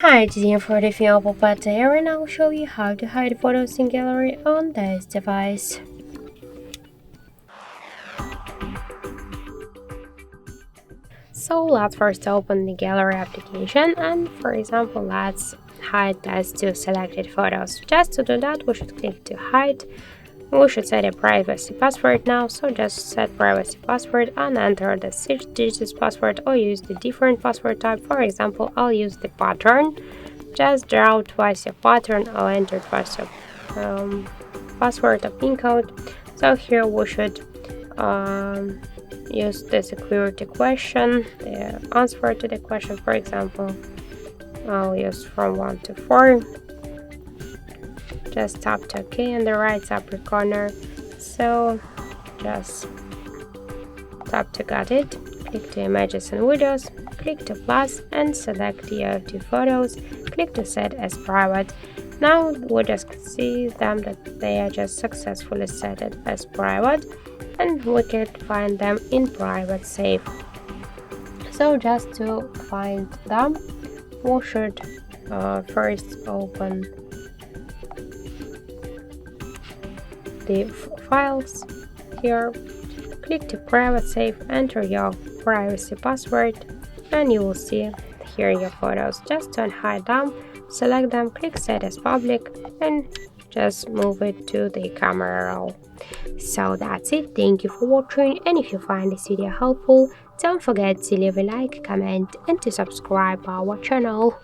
Hi, this is Ian for the OPPO Pad Air, and I'll show you how to hide photos in gallery on this device. So let's first open the gallery application, and for example, let's hide these two selected photos. Just to do that, we should click to hide. We should set a privacy password now, so just set privacy password and enter the 6 digits password or use the different password type. For example, I'll use the pattern. Just draw twice your pattern or enter twice your password of pin code. So here we should use the security question, the answer to the question. For example, I'll use from 1 to 4. Just tap to OK in the right upper corner. So just tap to got it. Click to images and videos. Click to plus and select your two photos. Click to set as private. Now we just see them that they are just successfully set it as private, and we can find them in private save. So just to find them, we should first open the files here. Click to private save, enter your privacy password, and you will see here your photos. Just to unhide them, select them, click set as public, and just move it to the camera roll. So that's it. Thank you for watching, and if you find this video helpful, don't forget to leave a like, comment, and to subscribe our channel.